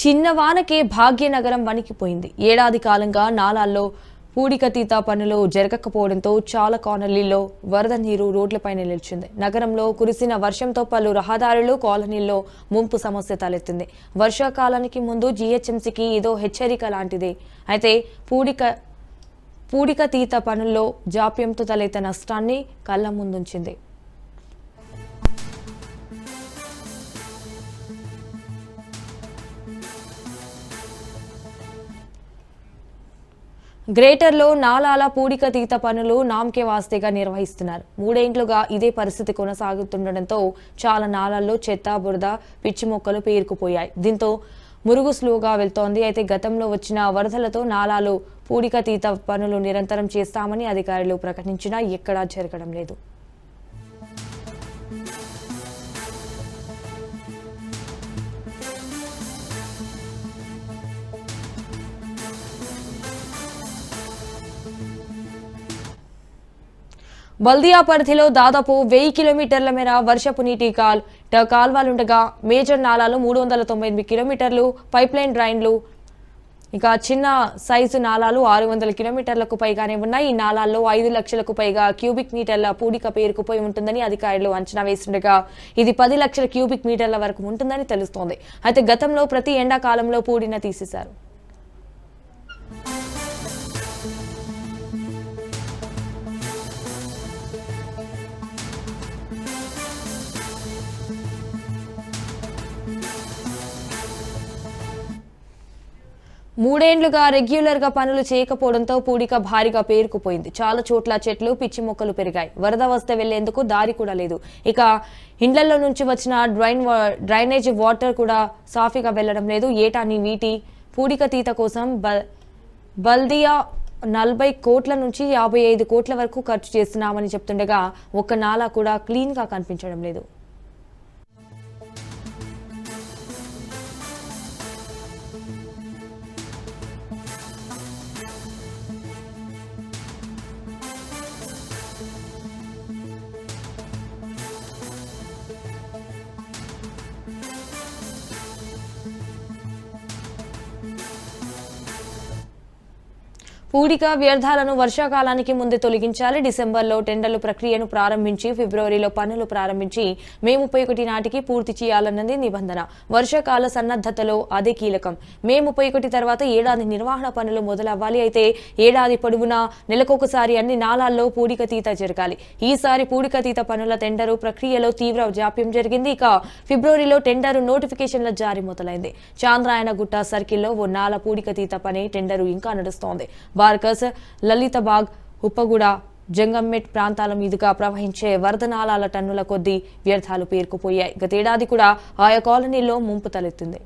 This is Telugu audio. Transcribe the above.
చిన్నవానకే భాగ్యనగరం వణికిపోయింది. ఏడాది కాలంగా నాలాల్లో పూడికతీత పనులు జరగకపోవడంతో చాలా కాలనీల్లో వరద నీరు రోడ్లపైన నిలిచింది. నగరంలో కురిసిన వర్షంతో పలు రహదారులు, కాలనీల్లో ముంపు సమస్య తలెత్తింది. వర్షాకాలానికి ముందు జీహెచ్ఎంసీకి ఇదో హెచ్చరిక లాంటిదే. అయితే పూడికతీత పనుల్లో జాప్యంతో తలెత్తిన నష్టాన్ని కళ్ల ముందుంచింది. గ్రేటర్లో నాలాల పూడికతీత పనులు నామకే వాస్తేగా నిర్వహిస్తున్నారు. 3 ఏళ్లుగా ఇదే పరిస్థితి కొనసాగుతుండటంతో చాలా నాలాల్లో చెత్త, బురద, పిచ్చి మొక్కలు పేరుకుపోయాయి. దీంతో మురుగు స్లోగా వెళ్తోంది. అయితే గతంలో వచ్చిన వరదలతో నాలాలు పూడికతీత పనులు నిరంతరం చేస్తామని అధికారులు ప్రకటించినా ఎక్కడా జరగడం లేదు. బల్దియా పరిధిలో దాదాపు 1000 కిలోమీటర్ల మేర వర్షపు నీటి కాల్వలుండగా మేజర్ నాలాలు 398 కిలోమీటర్లు, పైప్లైన్ డ్రైన్లు ఇక చిన్న సైజు నాలాలు 600 కిలోమీటర్లకు పైగానే ఉన్నాయి. ఈ నాలాల్లో 5 లక్షలకు పైగా క్యూబిక్ మీటర్ల పూడిక పేరుకుపోయి ఉంటుందని అధికారులు అంచనా వేస్తుండగా ఇది 10 లక్షల క్యూబిక్ మీటర్ల వరకు ఉంటుందని తెలుస్తోంది. అయితే గతంలో ప్రతి ఎండాకాలంలో పూడిన తీసేశారు. మూడేండ్లుగా రెగ్యులర్గా పనులు చేయకపోవడంతో పూడిక భారీగా పేరుకుపోయింది. చాలా చోట్ల చెట్లు, పిచ్చి మొక్కలు పెరిగాయి. వరద వస్తే వెళ్లేందుకు దారి కూడా లేదు. ఇక ఇండ్లలో నుంచి వచ్చిన డ్రైనేజ్ వాటర్ కూడా సాఫీగా వెళ్లడం లేదు. ఏటా వీటి పూడికతీత కోసం బల్దియా 40 కోట్ల నుంచి 55 కోట్ల వరకు ఖర్చు చేస్తున్నామని చెప్తుండగా ఒక్క నాలా కూడా క్లీన్ గా కనిపించడం లేదు. పూడిక వ్యర్థాలను వర్షాకాలానికి ముందే తొలగించాలి. డిసెంబర్లో టెండర్ల ప్రక్రియను ప్రారంభించి ఫిబ్రవరిలో పనులు ప్రారంభించి మే 31 నాటికి పూర్తి చేయాలన్నది నిబంధన. వర్షాకాల సన్నద్ధతలో అదే కీలకం. మే 31 తర్వాత ఏడాది నిర్వహణ పనులు మొదలవ్వాలి. అయితే ఏడాది పొడవునా నెలకొకసారి అన్ని నాలాల్లో పూడికతీత జరగాలి. ఈసారి పూడికతీత పనుల టెండరు ప్రక్రియలో తీవ్ర జాప్యం జరిగింది. ఇక ఫిబ్రవరిలో టెండరు నోటిఫికేషన్ల జారీ మొదలైంది. చాంద్రాయణగుట్ట సర్కిల్లో ఓ నాల పూడికతీత పని టెండరు ఇంకా నడుస్తోంది. బార్కస్, లలితబాగ్, ఉప్పగూడ, జంగంమెట్ ప్రాంతాల మీదుగా ప్రవహించే వరద నాలాల టన్నుల కొద్దీ వ్యర్థాలు పేరుకుపోయాయి. గతేడాది కూడా ఆయా కాలనీల్లో ముంపు తలెత్తింది.